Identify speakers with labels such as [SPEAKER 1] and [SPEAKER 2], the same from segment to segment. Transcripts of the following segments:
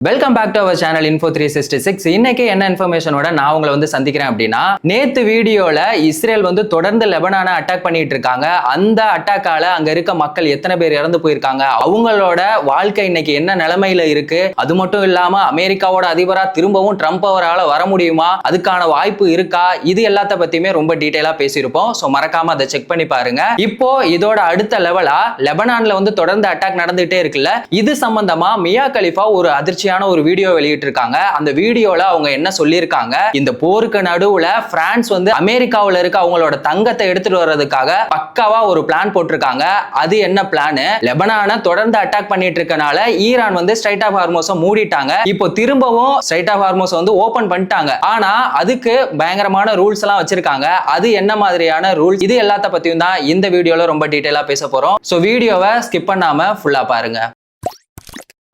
[SPEAKER 1] Welcome back to our channel Info 366. இன்னைக்கு என்ன இன்ஃபர்மேஷனோட நான் உங்களை வந்து சந்திக்கிறேன் அப்படின்னா, நேத்து வீடியோல இஸ்ரேல் வந்து தொடர்ந்து லெபனானை அட்டாக் பண்ணிட்டு இருக்காங்க. அந்த அட்டாக்கால அங்க இருக்க மக்கள் எத்தனை பேர் இறந்து போயிருக்காங்க, அவங்களோட வாழ்க்கை இன்னைக்கு என்ன நிலைமையில இருக்கு, அது மட்டும் இல்லாம அமெரிக்காவோட அதிபரா திரும்பவும் ட்ரம்ப் அவரால் வர முடியுமா, அதுக்கான வாய்ப்பு இருக்கா, இது எல்லாத்த பத்தியுமே ரொம்ப டீடைலா பேசியிருப்போம். ஸோ மறக்காம அதை செக் பண்ணி பாருங்க. இப்போ இதோட அடுத்த லெவலா லெபனான்ல வந்து தொடர்ந்து அட்டாக் நடந்துகிட்டே இருக்குல்ல, இது சம்பந்தமா மியா கலிஃபா ஒரு அதிர்ச்சி ஒரு வீடியோ வெளியிட்டு இருக்காங்க. அந்த வீடியோல அவங்க என்ன சொல்லியிருக்காங்க, இந்த போருக்கு நடுவுல பிரான்ஸ் வந்து அமெரிக்காவுல இருக்க அவங்களோட தங்கத்தை எடுத்துட்டு வர்றதுக்காக பக்காவா ஒரு பிளான் போட்டிருக்காங்க. அது என்ன பிளான், லெபனானை தொடர்ந்து அட்டாக் பண்ணிட்டு இருக்கனால ஈரான் வந்து ஸ்ட்ரைட் ஆஃப் ஹார்மோஸை மூடிட்டாங்க. இப்போ திரும்பவும் ஸ்ட்ரைட் ஆஃப் ஹார்மோஸ் வந்து ஓபன் பண்ணிட்டாங்க. ஆனா அதுக்கு பயங்கரமான ரூல்ஸ் எல்லாம் வச்சிருக்காங்க. அது என்ன மாதிரியான ரூல்ஸ், இது எல்லாத்த பத்தியும் தான் இந்த வீடியோல ரொம்ப டீடைலா பேச போறோம். சோ வீடியோவை ஸ்கிப் பண்ணாம ஃபுல்லா பாருங்க.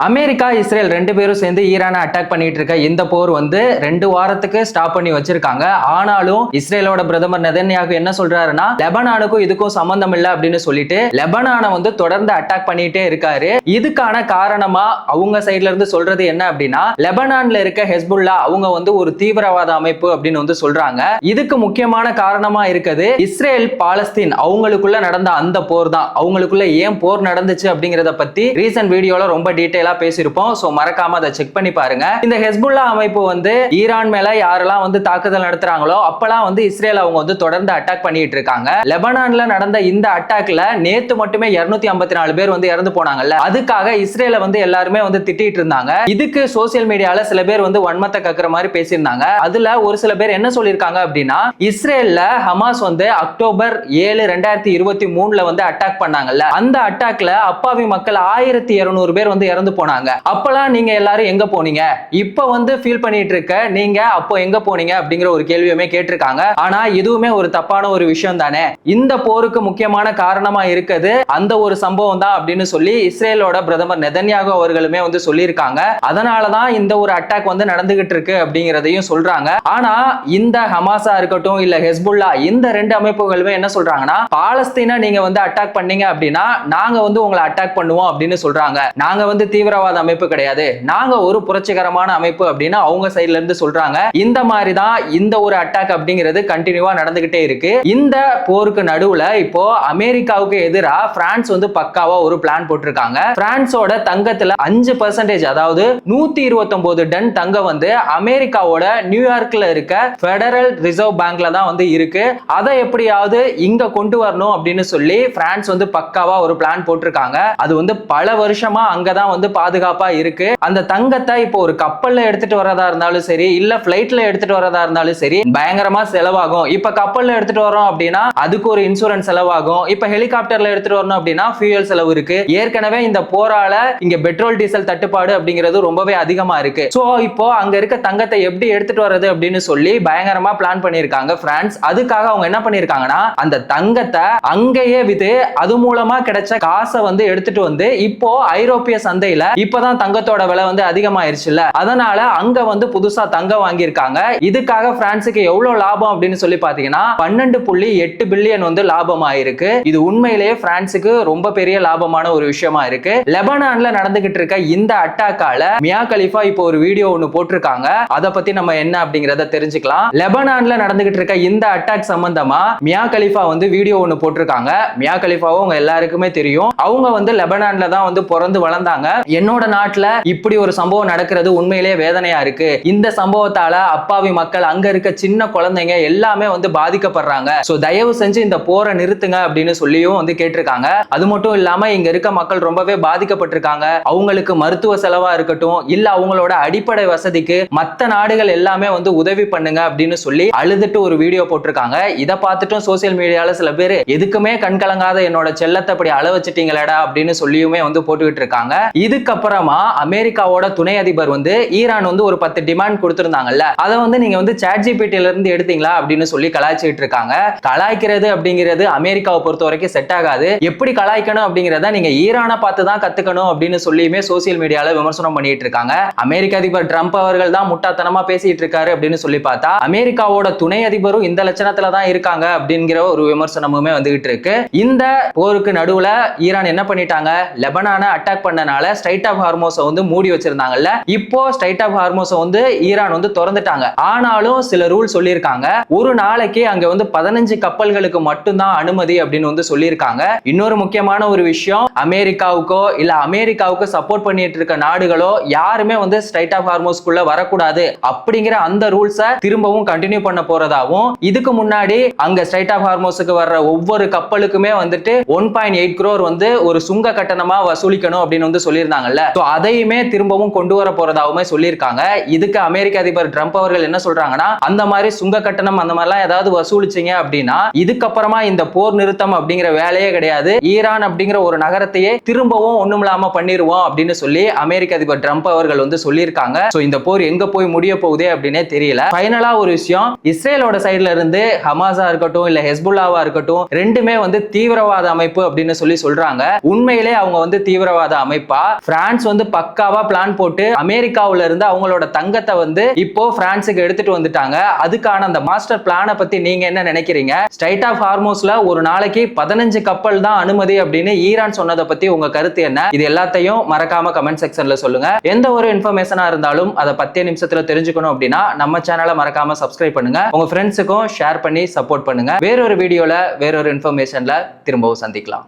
[SPEAKER 1] அமெரிக்கா இஸ்ரேல் ரெண்டு பேரும் சேர்ந்து ஈரானை அட்டாக் பண்ணிட்டு இருக்க இந்த போர் வந்து 2 வாரத்துக்கு ஸ்டாப் பண்ணி வச்சிருக்காங்க. ஆனாலும் இஸ்ரேலோட பிரதமர் நெதன்யாகு என்ன சொல்றாருன்னா, லெபனானுக்கும் இதுக்கும் சம்பந்தம் இல்லை அப்படின்னு சொல்லிட்டு லெபனானை வந்து தொடர்ந்து அட்டாக் பண்ணிட்டே இருக்காரு. இதுக்கான காரணமா அவங்க சைட்ல இருந்து சொல்றது என்ன அப்படின்னா, லெபனான்ல இருக்க ஹெஸ்புல்லா அவங்க வந்து ஒரு தீவிரவாத அமைப்பு அப்படின்னு வந்து சொல்றாங்க. இதுக்கு முக்கியமான காரணமா இருக்குது இஸ்ரேல் பாலஸ்தீன் அவங்களுக்குள்ள நடந்த அந்த போர் தான். அவங்களுக்குள்ள ஏன் போர் நடந்துச்சு அப்படிங்கறத பத்தி ரீசன்ட் வீடியோல ரொம்ப டீடைல் பேசியிருப்போம். சோ மறக்காம அதை செக் பண்ணி பாருங்க. இந்த ஹெஸ்புல்லா அமைப்பு வந்து ஈரான் மேல யாரெல்லாம் வந்து தாக்குதல் நடத்துறாங்களோ அப்பெல்லாம் வந்து இஸ்ரேல் அவங்க வந்து தொடர்ந்து அட்டாக் பண்ணிட்டு இருக்காங்க. லெபனான்ல நடந்த இந்த அட்டாக்ல நேத்து மட்டுமே 254 பேர் வந்து இறந்து போனாங்கல்ல, அதுக்காக இஸ்ரேல வந்து எல்லாருமே வந்து திட்டிட்டு இருந்தாங்க. இதுக்கு சோசியல் மீடியால சில பேர் வந்து வன்மத்தை கக்குற மாதிரி பேசியிருந்தாங்க. அதுல ஒரு சில பேர் என்ன சொல்லியிருக்காங்க அப்படின்னா, இஸ்ரேல்ல ஹமாஸ் வந்து அக்டோபர் 7, 2023 வந்து அட்டாக் பண்ணாங்கல்ல, அந்த அட்டாக்ல அப்பாவி மக்கள் 1200 பேர் வந்து இறந்து போனாங்க. அப்பலாம் நீங்க எல்லாரும் எங்க போனீங்க, இப்ப வந்து ஃபீல் பண்ணிட்டு இருக்க நீங்க அப்போ எங்க போனீங்க அப்படிங்கிற ஒரு கேள்வியுமே கேட்டிருக்காங்க. ஆனா இதுவுமே ஒரு தப்பான ஒரு விஷயம் தானே. இந்த போருக்கு முக்கியமான காரணமா இருக்குது அந்த ஒரு சம்பவம் தான் அப்படின்னு சொல்லி இஸ்ரேலோட பிரதமர் நெதன்யாகு அவர்களுமே வந்து சொல்லியிருக்காங்க. அதனாலதான் இந்த ஒரு அட்டாக் வந்து நடந்துகிட்டு இருக்கு அப்படிங்கிறதையும் சொல்றாங்க. ஆனா இந்த ஹமாஸா இருக்கட்டும் இல்ல ஹெஸ்புல்லா, இந்த 2 அமைப்புகளுமே என்ன சொல்றாங்கன்னா, பாலஸ்தீனை நீங்க வந்து அட்டாக் பண்ணீங்க அப்படின்னா நாங்க வந்து உங்களை அட்டாக் பண்ணுவோம் அப்படின்னு சொல்றாங்க. நாங்க வந்து தீவிரவாத அமைப்பு கிடையாது, நாங்க ஒரு புரட்சிகரமான அமைப்பு அப்படின்னு அவங்க சைடுல இருந்து சொல்றாங்க. இந்த மாதிரி தான் இந்த ஒரு அட்டாக் அப்படிங்கிறது கண்டினியூவா நடந்துகிட்டே இருக்கு. இந்த போருக்கு நடுவுல இப்போ அமெரிக்காவுக்கு எதிராக பிரான்ஸ் வந்து பக்காவா ஒரு பிளான் போட்டிருக்காங்க. பிரான்ஸோட தங்கத்துல 5% அதாவது 129 டன் தங்கம் வந்து அமெரிக்காவோட நியூயார்க்ல இருக்க பெடரல் ரிசர்வ் பேங்க்ல தான் வந்து இருக்கு. அதை எப்படியாவது இங்க கொண்டு வரணும் அப்படின்னு சொல்லி பிரான்ஸ் வந்து பக்காவா ஒரு பிளான் போட்டிருக்காங்க. அது வந்து பல வருஷமா அங்கதான் வந்து பாதுகாப்பா இருக்கு. அந்த தங்கத்தை இப்போ ஒரு கப்பல்ல எடுத்துட்டு வரதா இருந்தாலும் சரி, இல்ல பிளைட்ல எடுத்துட்டு வரதா இருந்தாலும் சரி, பயங்கரமா செலவாகும். இப்ப கப்பல்ல எடுத்துட்டு வரோம் அப்படின்னா அதுக்கு ஒரு இன்சூரன்ஸ் செலவாகும். இப்ப ஹெலிகாப்டர்ல எடுத்துட்டு வரணும் அப்படின்னா ஃபியூயல் செலவு இருக்கு. ஏற்கனவே இந்த போரால இங்க பெட்ரோல் டீசல் தட்டுப்பாடு அப்படிங்கிறது ரொம்பவே அதிகமா இருக்கு. சோ இப்போ அங்க இருக்க தங்கத்தை எப்படி எடுத்துட்டு வர்றது அப்படின்னு சொல்லி பயங்கரமா பிளான் பண்ணிருக்காங்க பிரான்ஸ். அதுக்காக அவங்க என்ன பண்ணிருக்காங்கன்னா, அந்த தங்கத்தை அங்கேயே வித்து அது மூலமா கிடைச்ச காசை வந்து எடுத்துட்டு வந்து இப்போ ஐரோப்பிய சந்தையில இப்பதான் தங்கத்தோட விலை வந்து அதிகமாயிருச்சுல்ல, அதனால அங்க வந்து புதுசா தங்கம் வாங்கியிருக்காங்க. இதுக்காக பிரான்ஸுக்கு எவ்வளவு லாபம் அப்படின்னு சொல்லி பாத்தீங்கன்னா 12.8 பில்லியன் வந்து லாபம் ஆயிருக்கு. இது உண்மையிலேயே பிரான்ஸுக்கு ரொம்ப பெரிய லாபமான ஒரு விஷயமா இருக்கு. லெபனான்ல நடந்துகிட்டு இருக்க இந்த அட்டாக்கால மியா கலிஃபா இப்போ ஒரு வீடியோ ஒன்னு போட்டிருக்காங்க. அதை பத்தி நம்ம என்ன அப்படிங்கறத தெரிஞ்சுக்கலாம். லெபனான்ல நடந்துகிட்டு இருக்க இந்த அட்டாக் சம்பந்தமா மியா கலிஃபா வந்து வீடியோ ஒன்னு போட்டிருக்காங்க. மியா கலிஃபாவும் உங்க எல்லாருக்குமே தெரியும். அவங்க வந்து லெபனான்ல தான் வந்து பிறந்து வளர்ந்தாங்க. என்னோட நாட்டுல இப்படி ஒரு சம்பவம் நடக்கிறது உண்மையிலேயே வேதனையா இருக்கு. இந்த சம்பவத்தால அப்பாவி மக்கள், அங்க இருக்க சின்ன குழந்தைங்க எல்லாமே வந்து பாதிக்கப்படுறாங்க. சோ தயவு செஞ்சு இந்த போரை நிறுத்துங்க அப்படின்னு சொல்லியும் வந்து கேட்டிருக்காங்க. அது மட்டும் இல்லாம இங்க இருக்க மக்கள் ரொம்பவே பாதிக்கப்பட்டிருக்காங்க. அவங்களுக்கு மருத்துவ செலவா இருக்கட்டும் இல்ல அவங்களோட அடிப்படை வசதிக்கு மத்த நாடுகள் எல்லாமே வந்து உதவி பண்ணுங்க அப்படின்னு சொல்லி அழுதுட்டு ஒரு வீடியோ போட்டிருக்காங்க. இதை பார்த்துட்டும் சோசியல் மீடியால சில பேர் எதுக்குமே கண்கலங்காத என்னோட செல்லத்தை அப்படி அள வச்சிட்டீங்களடா அப்படின்னு சொல்லியுமே வந்து போட்டுக்கிட்டு இருக்காங்க. இதுக்கப்புறமா அமெரிக்காவோட துணை அதிபர் வந்து ஈரான் வந்து ஒரு 10 டிமாண்ட் கொடுத்திருந்தாங்கல்ல, அதை வந்து நீங்க வந்து ChatGPT இருந்து எடுத்தீங்களா அப்படின்னு சொல்லி கலாய்ச்சிட்டு இருக்காங்க. கலாய்க்கிறது அப்படிங்கிறது அமெரிக்காவை பொறுத்த வரைக்கும் செட் ஆகாது. எப்படி கலாய்க்கணும் அப்படிங்கிறத நீங்க ஈரானை பார்த்து தான் கத்துக்கணும் அப்படின்னு சொல்லியுமே சோசியல் மீடியால விமர்சனம் பண்ணிட்டு இருக்காங்க. அமெரிக்க அதிபர் ட்ரம்ப் அவர்கள் தான் முட்டாத்தனமா பேசிட்டு இருக்காரு அப்படின்னு சொல்லி பார்த்தா அமெரிக்காவோட துணை அதிபரும் இந்த லட்சணத்துல தான் இருக்காங்க அப்படிங்கிற ஒரு விமர்சனமுமே வந்துகிட்டு இருக்கு. இந்த போருக்கு நடுவுல ஈரான் என்ன பண்ணிட்டாங்க, லெபனானை அட்டாக் பண்ணனால ஸ்ட்ரைட் ஆஃப் ஹார்மோஸை வந்து மூடி வச்சிருந்தாங்கல்ல, இப்போ ஸ்ட்ரைட் ஆஃப் ஹார்மோஸை வந்து ஈரான் வந்து திறந்துட்டாங்க. ஆனாலும் சில ரூல் சொல்லியிருக்காங்க. ஒரு நாளைக்கு அங்க வந்து 15 கப்பல்களுக்கு மட்டும்தான் அனுமதி அப்படின்னு வந்து சொல்லியிருக்காங்க. இன்னொரு முக்கியமான ஒரு விஷயம், அமெரிக்காவுக்கோ இல்ல அமெரிக்காவுக்கு சப்போர்ட் பண்ணிட்டு இருக்க நாடுகளோ யாருமே வந்து ஸ்ட்ரைட் ஆஃப் ஹார்மோஸ்க்குள்ள வரக்கூடாது அப்படிங்கிற அந்த ரூல்ஸை திரும்பவும் கண்டினியூ பண்ண போறதாவும், இதுக்கு முன்னாடி அங்க ஸ்ட்ரைட் ஆஃப் ஹார்மோஸுக்கு வர்ற ஒவ்வொரு கப்பலுக்குமே வந்துட்டு 1.8 crore வந்து ஒரு சுங்க கட்டணமா வசூலிக்கணும் அப்படின்னு வந்து சொல்லியிருந்தாங்கல்ல, அதையுமே திரும்பவும் கொண்டு வர போறதாவுமே சொல்லியிருக்காங்க. இதுக்கு அமெரிக்க அதிபர் ட்ரம்ப் அவர்கள் என்ன சொல்றாங்கன்னா, அந்த மாதிரி சுங்க கட்டணம் அந்த மாதிரிலாம் ஏதாவது வசூலிச்சீங்க அப்படின்னா இதுக்கப்புறமா இந்த போர் நிறுத்தம் அப்படிங்கிற வேலையே கிடையாது, ஈரான் அப்படிங்கிற ஒரு நகரத்தையே திரும்பவும் ஒண்ணுமில்லாம பண்ணிடுவோம் அப்படின்னு சொல்லி அமெரிக்க அதிபர் ட்ரம்ப் அவர்கள் வந்து சொல்லியிருக்காங்க. இந்த போர் எங்க போய் முடிய போகுதே அப்படின்னே தெரியல. ஃபைனலா ஒரு விஷயம், இஸ்ரேலோட சைடுல இருந்து ஹமாஸா இருக்கட்டும் இல்ல ஹெஸ்புல்லாவா இருக்கட்டும், ரெண்டுமே வந்து தீவிரவாத அமைப்பு அப்படின்னு சொல்லி சொல்றாங்க. உண்மையிலே அவங்க வந்து தீவிரவாத அமைப்பா? பிரான்ஸ் வந்து பக்காவா பிளான் போட்டு அமெரிக்காவுல இருந்து அவங்களோட தங்கத்தை வந்து இப்போ பிரான்ஸுக்கு எடுத்துட்டு வந்துட்டாங்க. அதுக்கான அந்த மாஸ்டர் பிளானை பத்தி நீங்க என்ன நினைக்கிறீங்க? ஸ்ட்ரைட் ஆஃப் ஹார்மோஸ்ல ஒரு நாளைக்கு 15 கப்பல் தான் அனுமதி அப்படின்னு ஈரான் சொன்னதை பத்தி உங்க கருத்து என்ன? இது எல்லாத்தையும் மறக்காம கமெண்ட் செக்ஷன்ல சொல்லுங்க. எந்த ஒரு இன்ஃபர்மேஷனா இருந்தாலும் அதை 10 நிமிஷத்துல தெரிஞ்சுக்கணும் அப்படின்னா நம்ம சேனலை மறக்காம சப்ஸ்கிரைப் பண்ணுங்க. உங்க ஃப்ரெண்ட்ஸுக்கும் ஷேர் பண்ணி சப்போர்ட் பண்ணுங்க. வேறொரு வீடியோல வேறொரு இன்ஃபர்மேஷன்ல திரும்பவும் சந்திக்கலாம்.